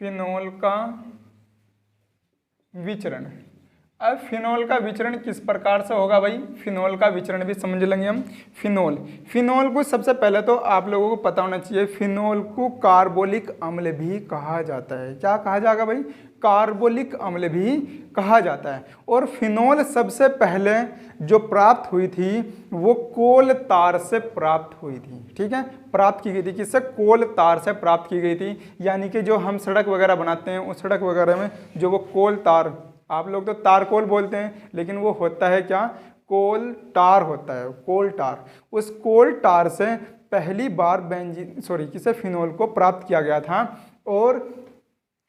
Phenol का विचरण। अब फिनोल का विचरण किस प्रकार से होगा भाई, फिनोल का विचरण भी समझ लेंगे हम। फिनोल को सबसे पहले तो आप लोगों को पता होना चाहिए, फिनोल को कार्बोलिक अम्ल भी कहा जाता है। क्या कहा जाएगा भाई, कार्बोलिक अम्ल भी कहा जाता है। और फिनोल सबसे पहले जो प्राप्त हुई थी वो कोल तार से प्राप्त हुई थी। ठीक है, प्राप्त की गई थी किससे, कोल तार से प्राप्त की गई थी। यानी कि जो हम सड़क वगैरह बनाते हैं उस सड़क वगैरह में जो वो कोल तार, आप लोग तो तारकोल बोलते हैं लेकिन वो होता है क्या, कोल टार होता है, कोल टार। उस कोल टार से पहली बार किसे फिनोल को प्राप्त किया गया था। और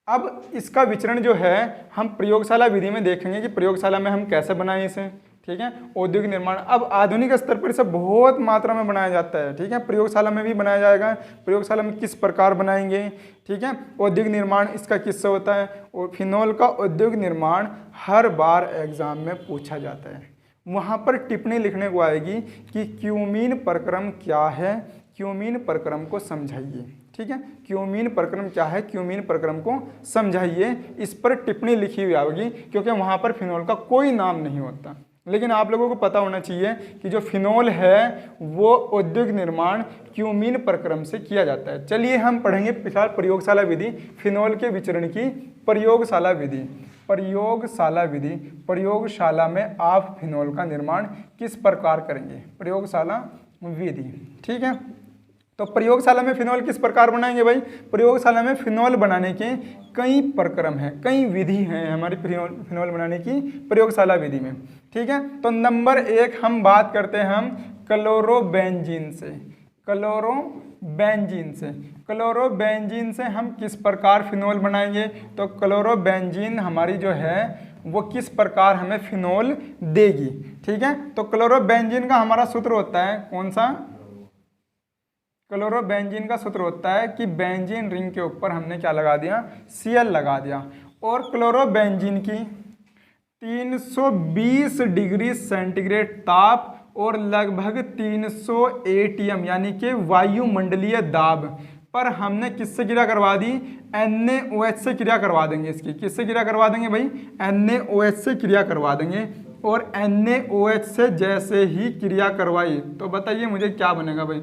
अब इसका विचरण जो है हम प्रयोगशाला विधि में देखेंगे कि प्रयोगशाला में हम कैसे बनाएं इसे। ठीक है, औद्योगिक निर्माण अब आधुनिक स्तर पर इसे बहुत मात्रा में बनाया जाता है। ठीक है, प्रयोगशाला में भी बनाया जाएगा। प्रयोगशाला में किस प्रकार बनाएंगे, ठीक है, औद्योगिक निर्माण इसका किससे होता है। और फिनोल का औद्योगिक निर्माण हर बार एग्जाम में पूछा जाता है। वहाँ पर टिप्पणी लिखने को आएगी कि क्यूमीन प्रक्रम क्या है, क्यूमीन प्रक्रम को समझाइए। ठीक है, क्यूमीन प्रक्रम क्या है, क्यूमीन प्रक्रम को समझाइए, इस पर टिप्पणी लिखी हुई आएगी क्योंकि वहाँ पर फिनोल का कोई नाम नहीं होता। लेकिन आप लोगों को पता होना चाहिए कि जो फिनोल है वो औद्योगिक निर्माण क्यूमीन प्रक्रम से किया जाता है। चलिए हम पढ़ेंगे फिलहाल प्रयोगशाला विधि, फिनोल के विचरण की प्रयोगशाला विधि। प्रयोगशाला विधि, प्रयोगशाला में आप फिनोल का निर्माण किस प्रकार करेंगे, प्रयोगशाला विधि। ठीक है, तो प्रयोगशाला में फिनोल किस प्रकार बनाएंगे भाई, प्रयोगशाला में फिनोल बनाने के कई प्रक्रम हैं, कई विधि हैं हमारी फिनोल बनाने की प्रयोगशाला विधि में। ठीक है, तो नंबर 1 हम बात करते हैं हम क्लोरोबेंजीन से। क्लोरोबेंजीन से हम किस प्रकार फिनोल बनाएंगे, तो क्लोरोबेंजीन हमारी जो है वो किस प्रकार हमें फिनोल देगी। ठीक है, तो क्लोरोबेंजीन का हमारा सूत्र होता है कौन सा, क्लोरोबेंजीन का सूत्र होता है कि बेंजीन रिंग के ऊपर हमने क्या लगा दिया, Cl लगा दिया। और क्लोरोबेंजीन की 320 डिग्री सेंटीग्रेड ताप और लगभग 300 ATM यानी कि वायुमंडलीय दाब पर हमने किससे क्रिया करवा दी, NaOH से क्रिया करवा देंगे। इसकी किससे क्रिया करवा देंगे भाई, NaOH से क्रिया करवा देंगे। और NaOH से जैसे ही क्रिया करवाई तो बताइए मुझे क्या बनेगा भाई,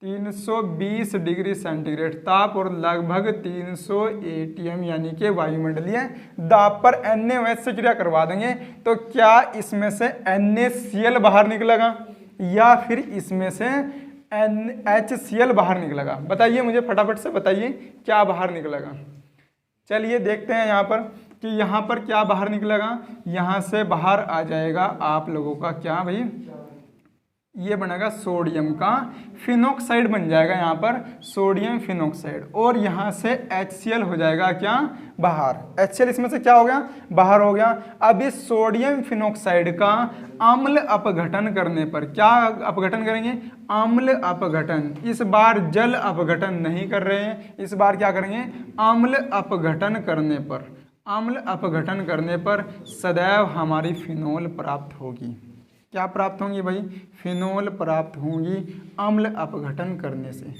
320 डिग्री सेंटीग्रेड ताप और लगभग 300 ATM यानी कि वायुमंडलीय दाब पर NaOH से क्रिया करवा देंगे। तो क्या इसमें से NaCl बाहर निकलेगा या फिर इसमें से NaHCl बाहर निकलेगा, बताइए मुझे फटाफट से बताइए क्या बाहर निकलेगा। चलिए देखते हैं यहाँ पर कि यहाँ पर क्या बाहर निकलेगा। यहाँ से बाहर आ जाएगा आप लोगों का क्या भाई, ये बनेगा सोडियम का फिनोक्साइड बन जाएगा, यहाँ पर सोडियम फिनोक्साइड। और यहाँ से HCl हो जाएगा क्या, बाहर। HCl इसमें से क्या हो गया, बाहर हो गया। अब इस सोडियम फिनोक्साइड का अम्ल अपघटन करने पर, क्या अपघटन करेंगे, अम्ल अपघटन। इस बार जल अपघटन नहीं कर रहे हैं, इस बार क्या करेंगे, अम्ल अपघटन करने पर, अम्ल अपघटन करने पर सदैव हमारी फिनोल प्राप्त होगी। क्या प्राप्त होंगी भाई, फिनोल प्राप्त होंगी अम्ल अपघटन करने से।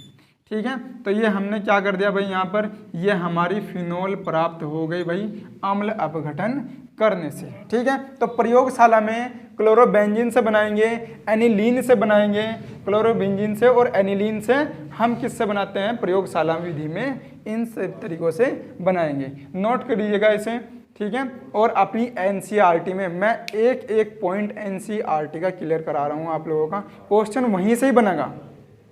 ठीक है, तो ये हमने क्या कर दिया भाई, यहाँ पर ये हमारी फिनोल प्राप्त हो गई भाई अम्ल अपघटन करने से। ठीक है, तो प्रयोगशाला में क्लोरोबेंजीन से बनाएंगे, एनिलीन से बनाएंगे, क्लोरोबेंजीन से और एनिलीन से हम किससे बनाते हैं, प्रयोगशाला विधि में इन सब तरीकों से बनाएंगे। नोट कर लीजिएगा इसे। ठीक है, और अपनी NCERT में मैं एक एक पॉइंट NCERT का क्लियर करा रहा हूँ आप लोगों का, क्वेश्चन वहीं से ही बनेगा।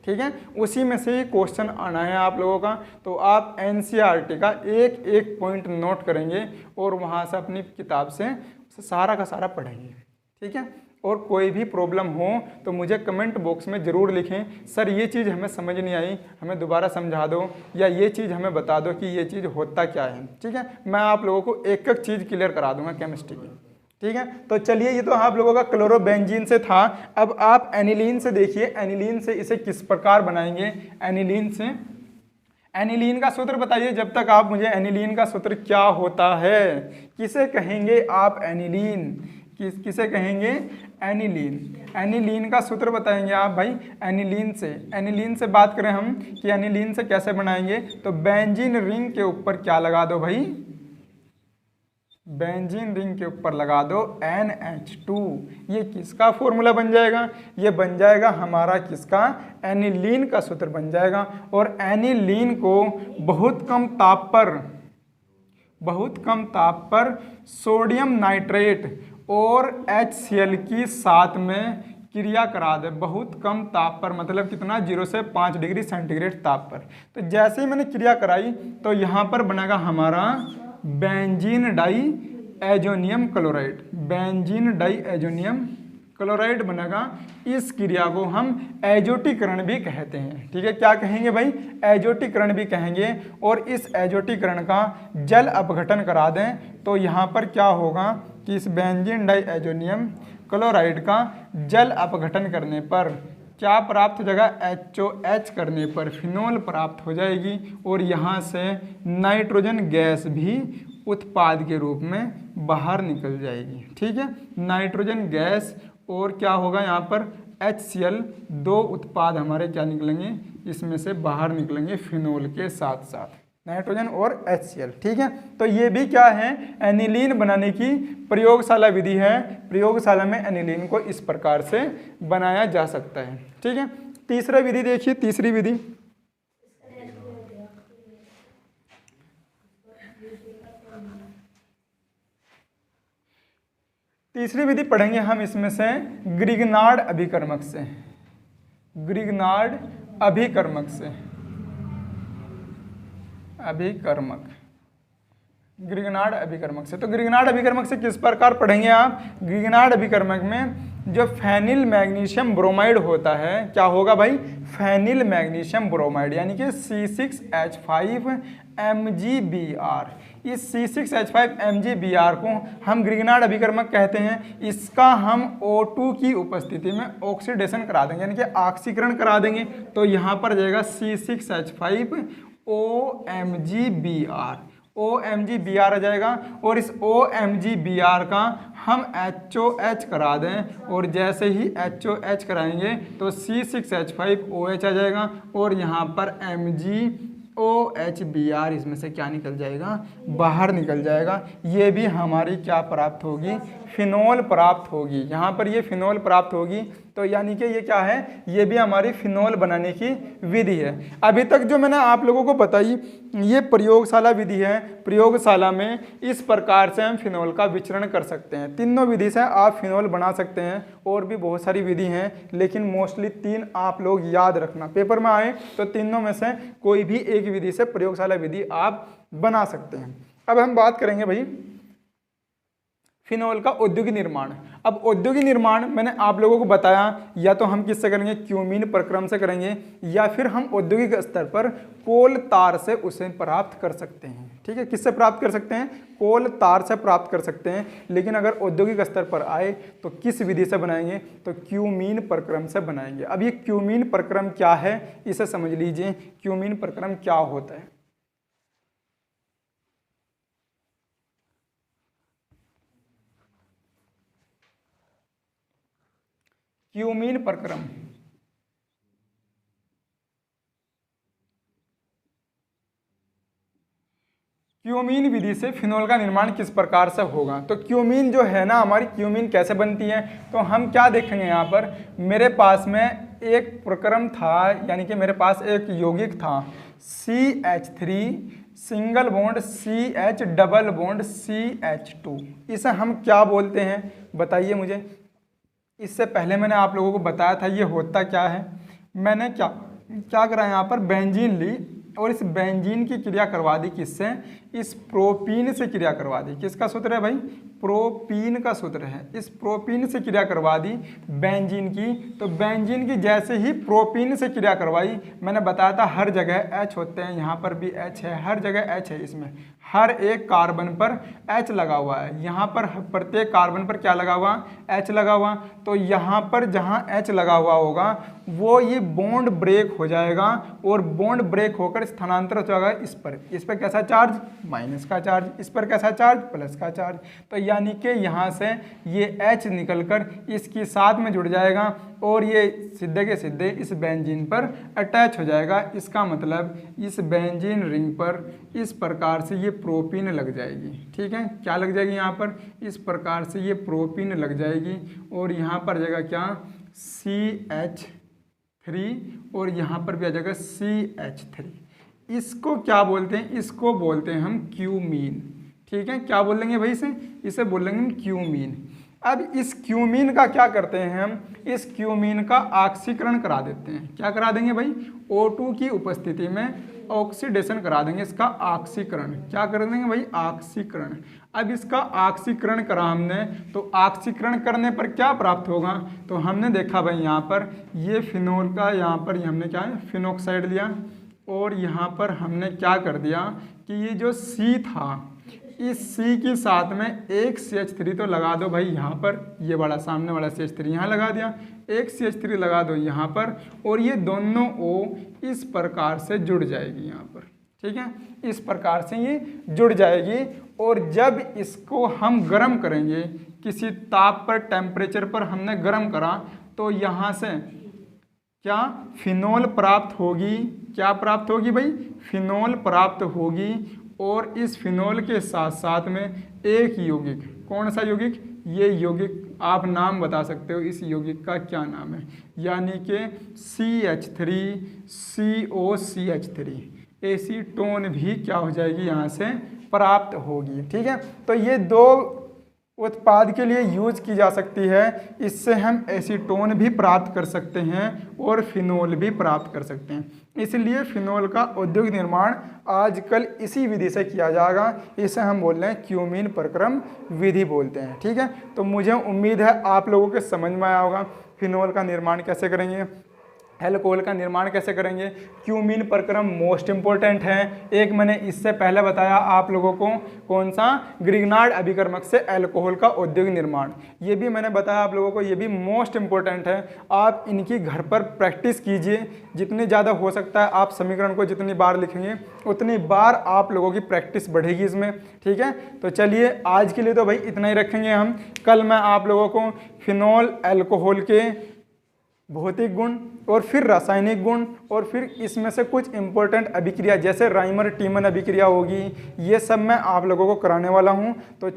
ठीक है, उसी में से ही क्वेश्चन आना है आप लोगों का। तो आप NCERT का एक एक पॉइंट नोट करेंगे और वहाँ से अपनी किताब से सारा का सारा पढ़ेंगे। ठीक है, और कोई भी प्रॉब्लम हो तो मुझे कमेंट बॉक्स में ज़रूर लिखें, सर ये चीज़ हमें समझ नहीं आई, हमें दोबारा समझा दो, या ये चीज़ हमें बता दो कि ये चीज़ होता क्या है। ठीक है, मैं आप लोगों को एक एक चीज़ क्लियर करा दूंगा केमिस्ट्री की। ठीक है, तो चलिए ये तो आप लोगों का क्लोरोबेंजीन से था। अब आप एनिलीन से देखिए, एनिलीन से इसे किस प्रकार बनाएंगे। एनिलीन से, एनिलीन का सूत्र बताइए जब तक आप मुझे, एनिलीन का सूत्र क्या होता है, किसे कहेंगे आप एनिलीन, किसे कहेंगे? एनिलीन। एनिलीन का सूत्र बताएंगे आप भाई। एनिलीन से बात करें हम कि एनिलीन से कैसे बनाएंगे, तो बेंजीन रिंग के ऊपर क्या लगा दो भाई? बेंजीन रिंग के ऊपर लगा दो NH2। ये किसका फॉर्मूला बन जाएगा? ये बन जाएगा हमारा किसका? एनिलीन का सूत्र बन जाएगा। और एनिलीन को बहुत कम ताप पर सोडियम नाइट्रेट और HCl की साथ में क्रिया करा दे। बहुत कम ताप पर मतलब कितना? 0 से 5 डिग्री सेंटीग्रेड ताप पर। तो जैसे ही मैंने क्रिया कराई तो यहाँ पर बनेगा हमारा benzene diazonium chloride. Benzene diazonium chloride बनेगा। इस क्रिया को हम एजोटीकरण भी कहते हैं। ठीक है, क्या कहेंगे भाई? एजोटीकरण भी कहेंगे। और इस एजोटीकरण का जल अपघटन करा दें तो यहाँ पर क्या होगा कि इस बेंजीन डाई एजोनियम क्लोराइड का जल अपघटन करने पर क्या प्राप्त हो जाएगा? HOH करने पर फिनोल प्राप्त हो जाएगी। और यहाँ से नाइट्रोजन गैस भी उत्पाद के रूप में बाहर निकल जाएगी। ठीक है, नाइट्रोजन गैस और क्या होगा यहाँ पर? HCl, 2 उत्पाद हमारे क्या निकलेंगे? इसमें से बाहर निकलेंगे फिनोल के साथ साथ, नाइट्रोजन और HCl। ठीक है, तो ये भी क्या है? एनिलीन बनाने की प्रयोगशाला विधि है। प्रयोगशाला में एनिलीन को इस प्रकार से बनाया जा सकता है। ठीक है, तीसरा विधि देखिए। तीसरी विधि पढ़ेंगे हम इसमें से ग्रिग्नार्ड अभिकर्मक से। ग्रिग्नार्ड अभिकर्मक से तो ग्रिग्नार्ड अभिकर्मक से किस प्रकार पढ़ेंगे आप? ग्रिग्नार्ड अभिकर्मक में जो फेनिल मैग्नीशियम ब्रोमाइड होता है, क्या होगा भाई? फेनिल मैग्नीशियम ब्रोमाइड यानी कि C6H5MgBr। इस C6H5MgBr को हम ग्रिग्नार्ड अभिकर्मक कहते हैं। इसका हम O2 की उपस्थिति में ऑक्सीडेशन करा देंगे यानी कि ऑक्सीकरण करा देंगे। तो यहाँ पर जाएगा C6H5OMgBr आ जाएगा। और इस OMgBr का हम HOH करा दें और जैसे ही HOH कराएंगे तो C6H5OH आ जाएगा। और यहाँ पर MgOHBr इसमें से क्या निकल जाएगा? बाहर निकल जाएगा। ये भी हमारी क्या प्राप्त होगी? फिनोल प्राप्त होगी। यहाँ पर ये फिनोल प्राप्त होगी। तो यानी कि ये क्या है? ये भी हमारी फिनोल बनाने की विधि है। अभी तक जो मैंने आप लोगों को बताई ये प्रयोगशाला विधि है। प्रयोगशाला में इस प्रकार से हम फिनोल का विचरण कर सकते हैं। तीनों विधि से आप फिनोल बना सकते हैं। और भी बहुत सारी विधि हैं लेकिन मोस्टली 3 आप लोग याद रखना। पेपर में आए तो तीनों में से कोई भी एक विधि से प्रयोगशाला विधि आप बना सकते हैं। अब हम बात करेंगे भाई फिनोल का औद्योगिक निर्माण। अब औद्योगिक निर्माण मैंने आप लोगों को बताया, या तो हम किससे करेंगे? क्यूमीन प्रक्रम से करेंगे, या फिर हम औद्योगिक स्तर पर कोल तार से उसे प्राप्त कर सकते हैं। ठीक है, किससे प्राप्त कर सकते हैं? कोल तार से प्राप्त कर सकते हैं। लेकिन अगर औद्योगिक स्तर पर आए तो किस विधि से बनाएंगे? तो क्यूमीन प्रक्रम से बनाएंगे। अब ये क्यूमीन प्रक्रम क्या है इसे समझ लीजिए। क्यूमीन प्रक्रम क्या होता है? क्यूमीन प्रक्रम क्यूमीन विधि से फिनोल का निर्माण किस प्रकार से होगा? तो क्यूमीन जो है ना हमारी, क्यूमीन कैसे बनती है? तो हम क्या देखेंगे यहाँ पर? मेरे पास में एक प्रक्रम था, यानी कि मेरे पास एक यौगिक था CH3 single bond CH double bond CH2। इसे हम क्या बोलते हैं बताइए मुझे। इससे पहले मैंने आप लोगों को बताया था ये होता क्या है। मैंने क्या करा यहाँ पर? बेंजीन ली और इस बेंजीन की क्रिया करवा दी किससे? इस प्रोपीन से क्रिया करवा दी। किसका सूत्र है भाई? प्रोपीन का सूत्र है। इस प्रोपीन से क्रिया करवा दी बेंजीन की। तो बेंजीन की जैसे ही प्रोपीन से क्रिया करवाई, मैंने बताया था हर जगह H होते हैं, यहाँ पर भी H है, हर जगह H है। इसमें हर एक कार्बन पर H लगा हुआ है। यहाँ पर प्रत्येक कार्बन पर क्या लगा हुआ? H लगा हुआ। तो यहाँ पर जहाँ H लगा हुआ होगा वो ये बॉन्ड ब्रेक हो जाएगा और बॉन्ड ब्रेक होकर स्थानांतरित हो जाएगा इस पर। कैसा चार्ज? माइनस का चार्ज, इस पर कैसा चार्ज, प्लस का चार्ज। तो यानी कि यहाँ से ये H निकलकर इसके साथ में जुड़ जाएगा और ये सीधे के सीधे इस बेंजीन पर अटैच हो जाएगा। इसका मतलब इस बेंजीन रिंग पर इस प्रकार से ये प्रोपीन लग जाएगी। ठीक है, क्या लग जाएगी यहाँ पर, इस प्रकार से ये प्रोपीन लग जाएगी और यहाँ पर जाएगा क्या, CH3 और यहाँ पर भी आ जाएगा CH3। इसको क्या बोलते हैं, इसको बोलते हैं हम क्यूमीन। ठीक है, क्या बोलेंगे भाई इसे बोलेंगे हम क्यूमीन। अब इस क्यूमीन का क्या करते हैं हम, इस क्यूमीन का ऑक्सीकरण करा देते हैं। क्या करा देंगे भाई, O2 की उपस्थिति में ऑक्सीडेशन करा देंगे, इसका ऑक्सीकरण। क्या कर देंगे भाई, ऑक्सीकरण। अब इसका ऑक्सीकरण करा हमने, तो ऑक्सीकरण करने पर क्या प्राप्त होगा, तो हमने देखा भाई यहाँ पर ये फिनोल का, यहाँ पर हमने क्या है, फिनोक्साइड लिया और यहाँ पर हमने क्या कर दिया कि ये जो C था, इस C के साथ में एक CH3 तो लगा दो भाई यहाँ पर, ये वाला सामने वाला CH3 यहाँ लगा दिया, एक CH3 लगा दो यहाँ पर और ये दोनों O इस प्रकार से जुड़ जाएगी यहाँ पर। ठीक है, इस प्रकार से ये जुड़ जाएगी और जब इसको हम गर्म करेंगे, किसी ताप पर, टेम्परेचर पर हमने गर्म करा, तो यहाँ से क्या फिनोल प्राप्त होगी, क्या प्राप्त होगी भाई, फिनोल प्राप्त होगी। और इस फिनोल के साथ साथ में एक यौगिक, कौन सा यौगिक, ये यौगिक आप नाम बता सकते हो इस यौगिक का क्या नाम है, यानी कि CH3COCH3 एसीटोन भी क्या हो जाएगी, यहाँ से प्राप्त होगी। ठीक है, तो ये दो उत्पाद के लिए यूज की जा सकती है। इससे हम एसीटोन भी प्राप्त कर सकते हैं और फिनोल भी प्राप्त कर सकते हैं। इसलिए फिनोल का औद्योगिक निर्माण आजकल इसी विधि से किया जाएगा। इसे हम बोल रहे हैं क्यूमीन प्रक्रम विधि बोलते हैं। ठीक है, तो मुझे उम्मीद है आप लोगों के समझ में आया होगा फिनोल का निर्माण कैसे करेंगे, एल्कोहल का निर्माण कैसे करेंगे। क्यूमीन प्रक्रम मोस्ट इम्पोर्टेंट है। एक मैंने इससे पहले बताया आप लोगों को, कौन सा, ग्रिग्नार्ड अभिकर्मक से एल्कोहल का औद्योगिक निर्माण, ये भी मैंने बताया आप लोगों को, ये भी मोस्ट इम्पोर्टेंट है। आप इनकी घर पर प्रैक्टिस कीजिए, जितनी ज़्यादा हो सकता है। आप समीकरण को जितनी बार लिखेंगे उतनी बार आप लोगों की प्रैक्टिस बढ़ेगी इसमें। ठीक है, तो चलिए आज के लिए तो भाई इतना ही रखेंगे हम। कल मैं आप लोगों को फिनोल एल्कोहल के भौतिक गुण और फिर रासायनिक गुण और फिर इसमें से कुछ इंपॉर्टेंट अभिक्रिया जैसे राइमर टीमन अभिक्रिया होगी, ये सब मैं आप लोगों को कराने वाला हूँ। तो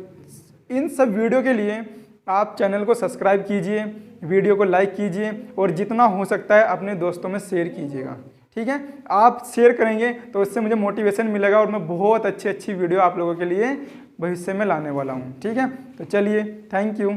इन सब वीडियो के लिए आप चैनल को सब्सक्राइब कीजिए, वीडियो को लाइक कीजिए और जितना हो सकता है अपने दोस्तों में शेयर कीजिएगा। ठीक है, आप शेयर करेंगे तो इससे मुझे मोटिवेशन मिलेगा और मैं बहुत अच्छी वीडियो आप लोगों के लिए भविष्य में लाने वाला हूँ। ठीक है, तो चलिए, थैंक यू।